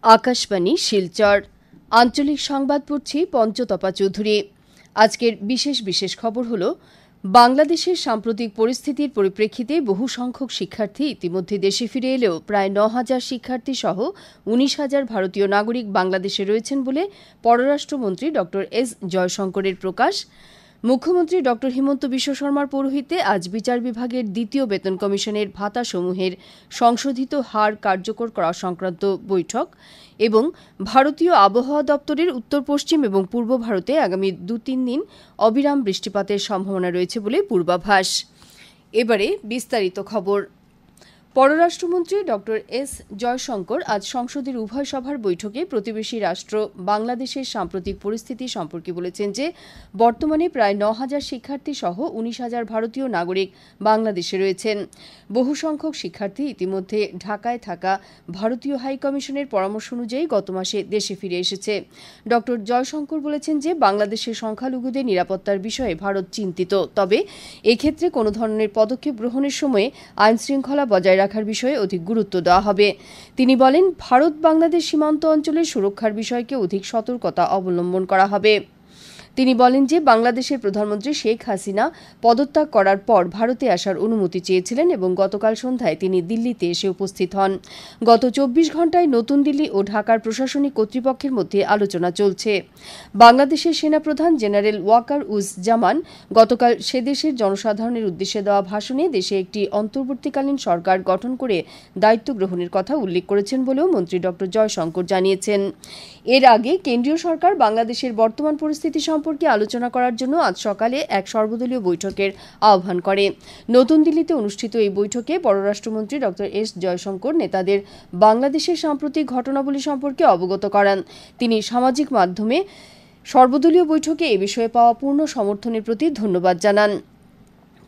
আকাশবাণী শিলচর আঞ্চলিক সংবাদ পড়ছি পঞ্চতপা চৌধুরী। আজকের বিশেষ খবর হল, বাংলাদেশের সাম্প্রতিক পরিস্থিতির পরিপ্রেক্ষিতে বহু সংখ্যক শিক্ষার্থী ইতিমধ্যে দেশে ফিরে এলেও প্রায় ৯,০০০ শিক্ষার্থী সহ ১৯,০০০ ভারতীয় নাগরিক বাংলাদেশে রয়েছেন বলে পররাষ্ট্রমন্ত্রী ড এস জয়শঙ্করের প্রকাশ। মুখ্যমন্ত্রী ড হিমন্ত বিশ্ব শর্মার পৌরোহিত্যে আজ বিচার বিভাগের দ্বিতীয় বেতন কমিশনের ভাতাসমূহের সংশোধিত হার কার্যকর করা সংক্রান্ত বৈঠক এবং ভারতীয় আবহাওয়া দপ্তরের উত্তর পশ্চিম এবং পূর্ব ভারতে আগামী ২-৩ দিন অবিরাম বৃষ্টিপাতের সম্ভাবনা রয়েছে বলে পূর্বাভাস। এবারে বিস্তারিত খবর। পররাষ্ট্রমন্ত্রী ড এস জয়শঙ্কর আজ সংসদের উভয় সভার বৈঠকে প্রতিবেশী রাষ্ট্র বাংলাদেশের সাম্প্রতিক পরিস্থিতি সম্পর্কে বলেছেন যে বর্তমানে প্রায় ৯,০০০ শিক্ষার্থী সহ ১৯,০০০ ভারতীয় নাগরিক বাংলাদেশে রয়েছেন। বহু সংখ্যক শিক্ষার্থী ইতিমধ্যে ঢাকায় থাকা ভারতীয় হাইকমিশনের পরামর্শ অনুযায়ী গত মাসে দেশে ফিরে এসেছে। ড জয়শঙ্কর বলেছেন যে বাংলাদেশের সংখ্যালঘুদের নিরাপত্তার বিষয়ে ভারত চিন্তিত, তবে এক্ষেত্রে কোনো ধরনের পদক্ষেপ গ্রহণের সময়ে আইনশৃঙ্খলা বজায় রাখার বিষয়ে অধিক গুরুত্ব দেওয়া হবে। তিনি বলেন, ভারত বাংলাদেশ সীমান্ত অঞ্চলের সুরক্ষার বিষয়কে অধিক সতর্কতা অবলম্বন করা হবে। তিনি বলেন যে বাংলাদেশের প্রধানমন্ত্রী শেখ হাসিনা পদত্যাগ করার পর ভারতে আসার অনুমতি চেয়েছিলেন এবং গতকাল সন্ধ্যায় তিনি দিল্লিতে এসে উপস্থিত হন। গত ২৪ ঘণ্টায় নতুন দিল্লি ও ঢাকার প্রশাসনিক কর্তৃপক্ষের মধ্যে আলোচনা চলছে। বাংলাদেশের সেনাপ্রধান জেনারেল ওয়াকার উজ জামান গতকাল সে দেশের জনসাধারণের উদ্দেশ্যে দেওয়া ভাষণে দেশে একটি অন্তর্বর্তীকালীন সরকার গঠন করে দায়িত্ব গ্রহণের কথা উল্লেখ করেছেন বলেও মন্ত্রী ড জয়শঙ্কর জানিয়েছেন। এর আগে কেন্দ্রীয় সরকার বাংলাদেশের বর্তমান পরিস্থিতি সম্পর্কে আলোচনা করার জন্য আজ সকালে এক সর্বদলীয় বৈঠকের আহ্বান করে। নতুন দিল্লিতে অনুষ্ঠিত এই বৈঠকে পররাষ্ট্রমন্ত্রী ড এস জয়শঙ্কর নেতাদের বাংলাদেশের সাম্প্রতিক ঘটনাবলী সম্পর্কে অবগত করান। তিনি সামাজিক মাধ্যমে সর্বদলীয় বৈঠকে এ বিষয়ে পাওয়া পূর্ণ সমর্থনের প্রতি ধন্যবাদ জানান।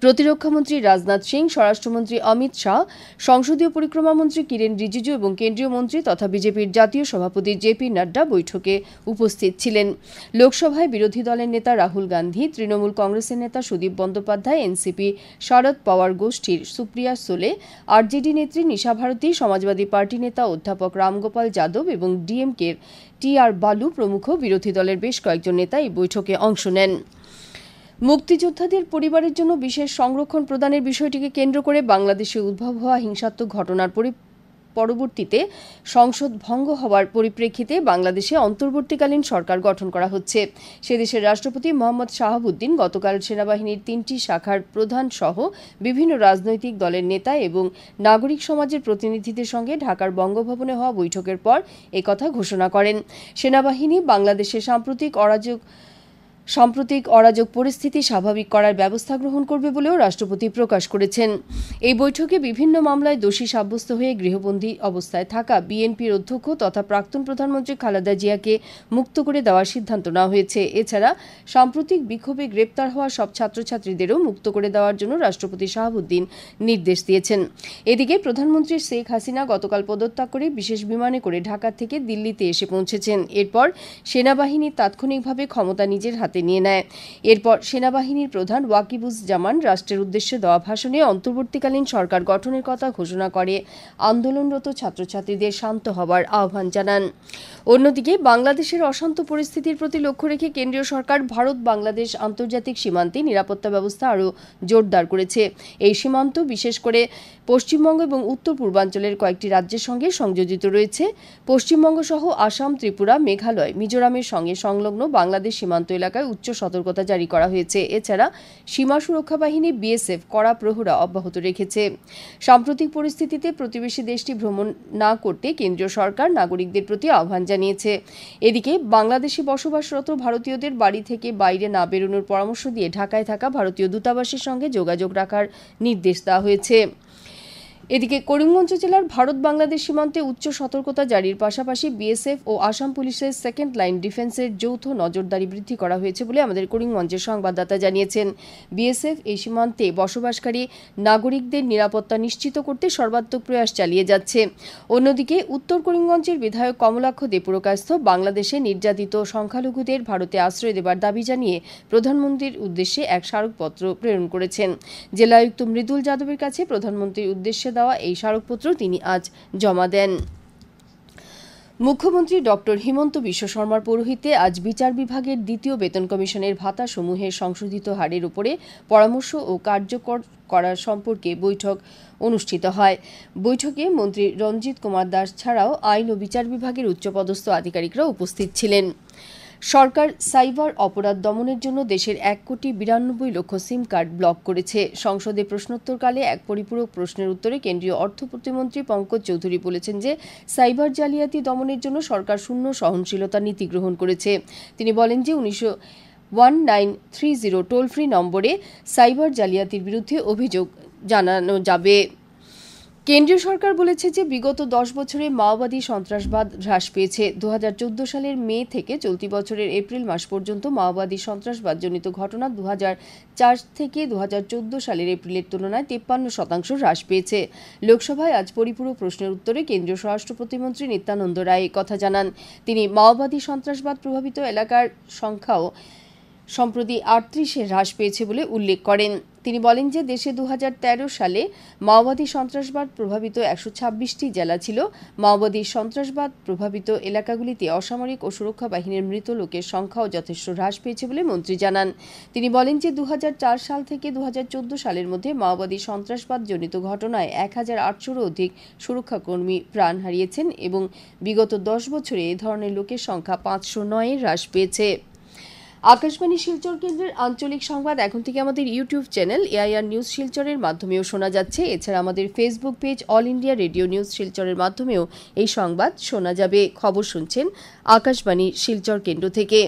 প্রতিরক্ষামন্ত্রী রাজনাথ সিং, স্বরাষ্ট্রমন্ত্রী অমিত শাহ, সংসদীয় পরিক্রমা মন্ত্রী কিরেন রিজিজু এবং কেন্দ্রীয় মন্ত্রী তথা বিজেপির জাতীয় সভাপতি জেপি নাড্ডা বৈঠকে উপস্থিত ছিলেন। লোকসভায় বিরোধী দলের নেতা রাহুল গান্ধী, তৃণমূল কংগ্রেসের নেতা সুদীপ বন্দ্যোপাধ্যায়, এনসিপি শরদ পাওয়ার গোষ্ঠীর সুপ্রিয়া সোলে, আরজেডি নেত্রী নিশা ভারতী, সমাজবাদী পার্টি নেতা অধ্যাপক রামগোপাল যাদব এবং ডিএমকের টি.আর. বালু প্রমুখ বিরোধী দলের বেশ কয়েকজন নেতা এই বৈঠকে অংশ নেন। মুক্তিযোদ্ধাদের পরিবারের জন্য বিশেষ সংরক্ষণ প্রদানের বিষয়টিকে কেন্দ্র করে বাংলাদেশে উদ্ভব হওয়া হিংসাত্মক ঘটনার পরবর্তীতে সংসদ ভঙ্গ হওয়ার পরিপ্রেক্ষিতে বাংলাদেশে অন্তর্বর্তীকালীন সরকার গঠন করা হচ্ছে। সে দেশের রাষ্ট্রপতি মোহাম্মদ শাহাবুদ্দিন গতকাল সেনাবাহিনীর ৩টি শাখার প্রধান সহ বিভিন্ন রাজনৈতিক দলের নেতা এবং নাগরিক সমাজের প্রতিনিধিদের সঙ্গে ঢাকার বঙ্গভবনে হওয়া বৈঠকের পর একথা ঘোষণা করেন। সেনাবাহিনী বাংলাদেশে সাম্প্রতিক অরাজক পরিস্থিতি স্বাভাবিক করার ব্যবস্থা গ্রহণ করবে বলেও রাষ্ট্রপতি প্রকাশ করেছেন। এই বৈঠকে বিভিন্ন মামলায় দোষী সাব্যস্ত হয়ে গৃহবন্দী অবস্থায় থাকা বিএনপির অধ্যক্ষ তথা প্রাক্তন প্রধানমন্ত্রী খালেদা জিয়াকে মুক্ত করে দেওয়ার সিদ্ধান্ত নেওয়া হয়েছে। এছাড়া সাম্প্রতিক বিক্ষোভে গ্রেপ্তার হওয়া সব ছাত্রছাত্রীদেরও মুক্ত করে দেওয়ার জন্য রাষ্ট্রপতি শাহাবুদ্দিন নির্দেশ দিয়েছেন। এদিকে প্রধানমন্ত্রী শেখ হাসিনা গতকাল পদত্যাগ করে বিশেষ বিমানে করে ঢাকা থেকে দিল্লিতে এসে পৌঁছেছেন। এরপর সেনাবাহিনী তাৎক্ষণিকভাবে ক্ষমতা নিজের হাতে নিয়ে নেয়। এরপর সেনাবাহিনীর প্রধান ওয়াকিবুজ্জামান রাষ্ট্রের উদ্দেশ্যে দেওয়া ভাষণে অন্তর্বর্তীকালীন সরকার গঠনের কথা ঘোষণা করে আন্দোলনরত ছাত্রছাত্রীদের শান্ত হওয়ার আহ্বান জানান। অন্যদিকে বাংলাদেশের অশান্ত পরিস্থিতির প্রতি লক্ষ্য রেখে কেন্দ্রীয় সরকার ভারত বাংলাদেশ আন্তর্জাতিক সীমান্তে নিরাপত্তা ব্যবস্থা আরও জোরদার করেছে। এই সীমান্ত বিশেষ করে পশ্চিমবঙ্গ এবং উত্তর পূর্বাঞ্চলের কয়েকটি রাজ্যের সঙ্গে সংযোজিত রয়েছে। পশ্চিমবঙ্গ সহ আসাম, ত্রিপুরা, মেঘালয়, মিজোরামের সঙ্গে সংলগ্ন বাংলাদেশ সীমান্ত এলাকায় উচ্চ সতর্কতা জারি করা হয়েছে। এছাড়া সীমা সুরক্ষা বাহিনী বিএসএফ কড়া প্রহরা অব্যাহত রেখেছে। সাম্প্রতিক পরিস্থিতিতে প্রতিবেশী দেশটি ভ্রমণ না করতে কেন্দ্রীয় সরকার নাগরিকদের প্রতি আহ্বান জানিয়েছে। এদিকে বাংলাদেশে বসবাসরত ভারতীয়দের বাড়ি থেকে বাইরে না বেরোনোর পরামর্শ দিয়ে ঢাকায় থাকা ভারতীয় দূতাবাসের সঙ্গে যোগাযোগ রাখার নির্দেশ দেওয়া হয়েছে। এদিকে করিমগঞ্জ জেলার ভারত বাংলাদেশ সীমান্তে উচ্চ সতর্কতা জারির পাশাপাশি বিএসএফ ও আসাম পুলিশের সেকেন্ড লাইন ডিফেন্সের যৌথ নজরদারি বৃদ্ধি করা হয়েছে বলে আমাদের করিমগঞ্জের সংবাদদাতা জানিয়েছেন। বিএসএফ এই সীমান্তে বসবাসকারী নাগরিকদের নিরাপত্তা নিশ্চিত করতে সর্বাত্মক প্রয়াস চালিয়ে যাচ্ছে। অন্যদিকে উত্তর করিমগঞ্জের বিধায়ক কমলাক্ষ দে পুরকায়স্থ বাংলাদেশে নির্যাতিত সংখ্যালঘুদের ভারতে আশ্রয় দেবার দাবি জানিয়ে প্রধানমন্ত্রীর উদ্দেশ্যে এক স্মারকপত্র প্রেরণ করেছেন। জেলায়ুক্ত মৃদুল যাদবের কাছে প্রধানমন্ত্রীর উদ্দেশ্যে দেওয়া এই স্মারকপত্র তিনি আজ জমা দেন। মুখ্যমন্ত্রী ডক্টর হিমন্ত বিশ্ব শর্মার পৌরোহিত্যে আজ বিচার বিভাগের দ্বিতীয় বেতন কমিশনের ভাতাসমূহের সংশোধিত হারের উপরে পরামর্শ ও কার্যকর করার সম্পর্কে বৈঠক অনুষ্ঠিত হয়। বৈঠকে মন্ত্রী রঞ্জিত কুমার দাস ছাড়াও আইন ও বিচার বিভাগের উচ্চপদস্থ আধিকারিকরা উপস্থিত ছিলেন। সরকার সাইবার অপরাধ দমনের জন্য দেশের 1,92,00,000 সিম কার্ড ব্লক করেছে। সংসদে প্রশ্নোত্তরকালে এক পরিপূরক প্রশ্নের উত্তরে কেন্দ্রীয় অর্থ প্রতিমন্ত্রী পঙ্কজ চৌধুরী বলেছেন যে সাইবার জালিয়াতি দমনের জন্য সরকার শূন্য সহনশীলতা নীতি গ্রহণ করেছে। তিনি বলেন যে 1930 টোল ফ্রি নম্বরে সাইবার জালিয়াতির বিরুদ্ধে অভিযোগ জানানো যাবে। কেন্দ্রীয় সরকার বলেছে যে বিগত 10 বছরে মাওবাদী সন্ত্রাসবাদ হ্রাস পেয়েছে। 2014 সালের মে থেকে চলতি বছরের এপ্রিল মাস পর্যন্ত মাওবাদী সন্ত্রাসবাদজনিত ঘটনা 2004 থেকে 2014 সালের এপ্রিলের তুলনায় 53% হ্রাস পেয়েছে। লোকসভায় আজ পরিপূরক প্রশ্নের উত্তরে কেন্দ্রীয় স্বরাষ্ট্র প্রতিমন্ত্রী নিত্যানন্দ রায় কথা জানান। তিনি মাওবাদী সন্ত্রাসবাদ প্রভাবিত এলাকার সংখ্যাও সম্প্রতি 38-এ হ্রাস পেয়েছে বলে উল্লেখ করেন। তিনি বলেন যে দেশে 2013 সালে মাওবাদী সন্ত্রাসবাদ প্রভাবিত 126টি জেলা ছিল। মাওবাদী সন্ত্রাসবাদ প্রভাবিত এলাকাগুলিতে অসামরিক ও সুরক্ষা বাহিনীর মৃত লোকের সংখ্যাও যথেষ্ট হ্রাস পেয়েছে বলে মন্ত্রী জানান। তিনি বলেন যে 2004 সাল থেকে 2014 সালের মধ্যে মাওবাদী সন্ত্রাসবাদজনিত ঘটনায় 1,800-রও অধিক সুরক্ষাকর্মী প্রাণ হারিয়েছেন এবং বিগত 10 বছরে এ ধরনের লোকের সংখ্যা 509-এ হ্রাস পেয়েছে। আকাশবাণী শিলচর কেন্দ্রের আঞ্চলিক সংবাদ এখন থেকে আমাদের ইউটিউব চ্যানেল এআইআর নিউজ শিলচরের মাধ্যমেও শোনা যাচ্ছে। এছাড়া আমাদের Facebook page all India radio news শিলচরের মাধ্যমেও এই সংবাদ শোনা যাবে। খবর শুনছেন আকাশবাণী শিলচর কেন্দ্র থেকে।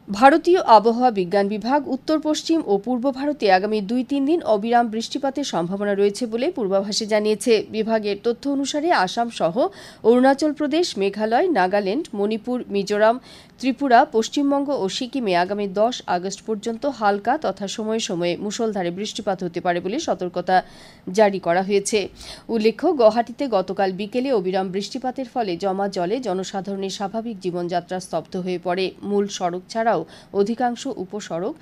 ভারতীয় আবহাওয়া বিজ্ঞান বিভাগ উত্তর পশ্চিম ও পূর্ব ভারতে আগামী 2-3 দিন অবিরাম বৃষ্টিপাতের সম্ভাবনা রয়েছে বলে পূর্বাভাসে জানিয়েছে। বিভাগের তথ্য অনুসারে আসাম সহ অরুণাচল প্রদেশ, মেঘালয়, নাগাল্যান্ড, মণিপুর, মিজোরাম, ত্রিপুরা, পশ্চিমবঙ্গ ও সিকিমে আগামী 10 আগস্ট পর্যন্ত হালকা তথা সময়ে সময়ে মুষলধারে বৃষ্টিপাত হতে পারে বলে সতর্কতা জারি করা হয়েছে। উল্লেখ্য, গুয়াহাটিতে গতকাল বিকেলে অবিরাম বৃষ্টিপাতের ফলে জমা জলে জনসাধারণের স্বাভাবিক জীবনযাত্রা স্তব্ধ হয়ে পড়ে। মূল সড়ক ছাড়াও অধিকাংশ উপসড়ক,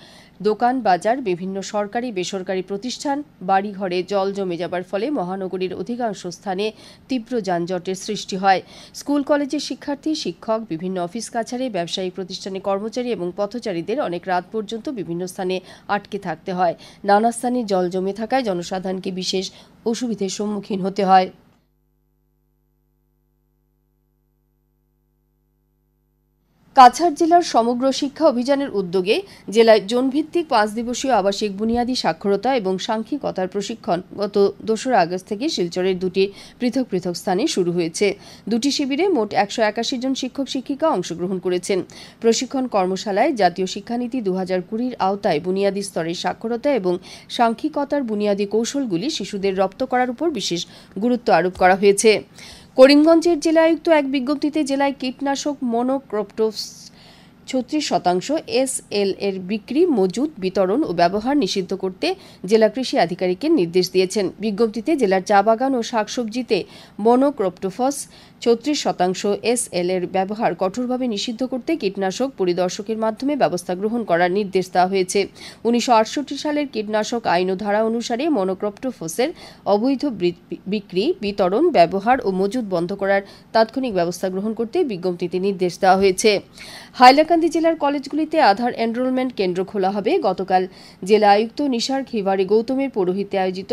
দোকান, বাজার, বিভিন্ন সরকারি বেসরকারি প্রতিষ্ঠান, বাড়িঘরে জল জমে যাবার ফলে মহানগরীর অধিকাংশ স্থানে তীব্র যানজটের সৃষ্টি হয়। স্কুল কলেজের শিক্ষার্থী, শিক্ষক, বিভিন্ন অফিস কাছারি, ব্যবসায়িক প্রতিষ্ঠানে কর্মচারী এবং পথচারীদের অনেক রাত পর্যন্ত বিভিন্ন স্থানে আটকে থাকতে হয়। নানা স্থানে জল জমে থাকায় জনসাধারণকে বিশেষ অসুবিধার সম্মুখীন হতে হয়। কাছাড় জেলার সমগ্র শিক্ষা অভিযানের উদ্যোগে জেলায় জোনভিত্তিক 5 দিবসীয় আবাসিক বুনিয়াদী সাক্ষরতা এবং সাংখ্যিকতার প্রশিক্ষণ গত 2 আগস্ট থেকে শিলচরের 2টি পৃথক পৃথক স্থানে শুরু হয়েছে। 2টি শিবিরে মোট 181 জন শিক্ষক শিক্ষিকা অংশগ্রহণ করেছেন। প্রশিক্ষণ কর্মশালায় জাতীয় শিক্ষানীতি 2020-র আওতায় বুনিয়াদী স্তরের সাক্ষরতা এবং সাংখ্যিকতার বুনিয়াদী কৌশলগুলি শিশুদের রপ্ত করার উপর বিশেষ গুরুত্ব আরোপ করা হয়েছে। করিমগঞ্জের জেলা আয়ুক্ত এক বিজ্ঞপ্তিতে জেলায় কীটনাশক মনোক্রোটোফস 36% SL এর বিক্রি, মজুত, বিতরণ ও ব্যবহার নিষিদ্ধ করতে জেলা কৃষি আধিকারিককে নির্দেশ দিয়েছেন। বিজ্ঞপ্তিতে জেলার চা বাগান ও শাকসবজিতে মনোক্রোটোফস 36% SL এর ব্যবহার কঠোরভাবে নিষিদ্ধ করতে কীটনাশক পরিদর্শকের মাধ্যমে ব্যবস্থা গ্রহণ করার নির্দেশ দেওয়া হয়েছে। 1968 সালের কীটনাশক আইন ও ধারা অনুসারে মনোক্রোটোফসের অবৈধ বিক্রি, বিতরণ, ব্যবহার ও মজুত বন্ধ করার তাৎক্ষণিক ব্যবস্থা গ্রহণ করতে বিজ্ঞপ্তিতে নির্দেশ দেওয়া হয়েছে। হাইলাকান্দি জেলার কলেজগুলিতে আধার এনরোলমেন্ট কেন্দ্র খোলা হবে। গতকাল জেলা আয়ুক্ত নিসার খিভারি গৌতমের পৌরোহিত্যে আয়োজিত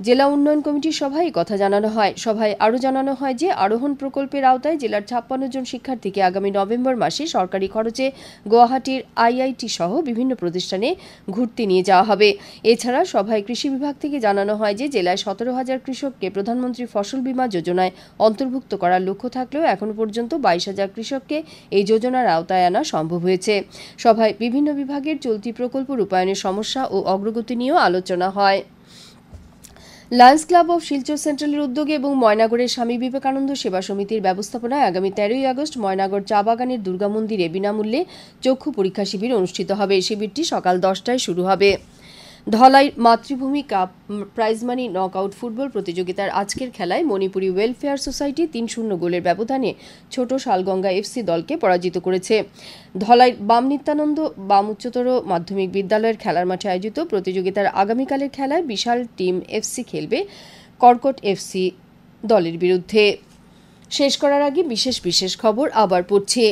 জেলা উন্নয়ন কমিটির সভায় কথা জানানো হয়। সভায় আরও জানানো হয় যে আরোহণ প্রকল্পের আওতায় জেলার 56 জন শিক্ষার্থীকে আগামী নভেম্বর মাসে সরকারি খরচে গুয়াহাটির IIT সহ বিভিন্ন প্রতিষ্ঠানে ঘুরতে নিয়ে যাওয়া হবে। এছাড়া সভায় কৃষি বিভাগ থেকে জানানো হয় যে জেলায় 17,000 কৃষককে প্রধানমন্ত্রী ফসল বীমা যোজনায় অন্তর্ভুক্ত করার লক্ষ্য থাকলেও এখনো পর্যন্ত 22,000 কৃষককে এই যোজনার আওতায় আনা সম্ভব হয়েছে। সভায় বিভিন্ন বিভাগের চলতি প্রকল্প রূপায়ণের সমস্যা ও অগ্রগতি নিয়েও আলোচনা হয়। লায়ন্স ক্লাব অফ শিলচর সেন্ট্রালের উদ্যোগে এবং ময়নাগড়ের স্বামী বিবেকানন্দ সেবা সমিতির ব্যবস্থাপনায় আগামী 13 আগস্ট ময়নাগড় চা বাগানের দুর্গা মন্দিরে বিনামূল্যে চক্ষু পরীক্ষা শিবির অনুষ্ঠিত হবে। শিবিরটি সকাল 10টায় শুরু হবে। ধলাই মাতৃভূমি cup prize money knockout football প্রতিযোগিতার আজকের খেলায় মণিপুরি ওয়েলফেয়ার সোসাইটি 3-0 গোলের ব্যবধানে ছোট শালগঙ্গা FC দলকে পরাজিত করেছে। ধলাই বাম নিত্যানন্দ বাম উচ্চতর মাধ্যমিক বিদ্যালয়ের খেলার মাঠে আয়োজিত প্রতিযোগিতার আগামীকালের খেলায় বিশাল টিম FC খেলবে কর্কট FC দলের বিরুদ্ধে। শেষ করার আগে বিশেষ বিশেষ খবর আবার পড়ছি।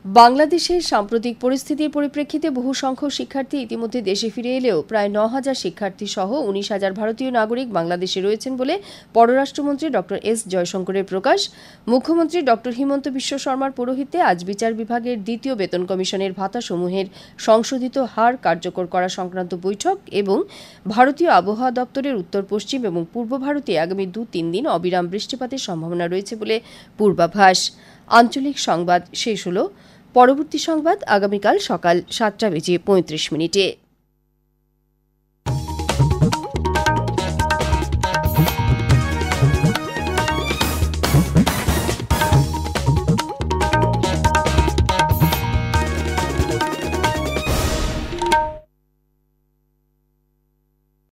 বাংলাদেশের সাম্প্রতিক পরিস্থিতির পরিপ্রেক্ষিতে বহু সংখ্যক শিক্ষার্থী ইতিমধ্যে দেশে ফিরে এলেও প্রায় ৯,০০০ শিক্ষার্থী সহ ১৯,০০০ ভারতীয় নাগরিক বাংলাদেশে রয়েছেন বলে পররাষ্ট্রমন্ত্রী ড এস জয়শঙ্করের প্রকাশ। মুখ্যমন্ত্রী ড হিমন্ত বিশ্ব শর্মার পৌরোহিত্যে আজ বিচার বিভাগের দ্বিতীয় বেতন কমিশনের ভাতাসমূহের সংশোধিত হার কার্যকর করা সংক্রান্ত বৈঠক এবং ভারতীয় আবহাওয়া দপ্তরের উত্তর পশ্চিম এবং পূর্ব ভারতে আগামী ২-৩ দিন অবিরাম বৃষ্টিপাতের সম্ভাবনা রয়েছে বলে পূর্বাভাস। আঞ্চলিক সংবাদ শেষ হল। পরবর্তী সংবাদ আগামীকাল সকাল ৭:৩৫।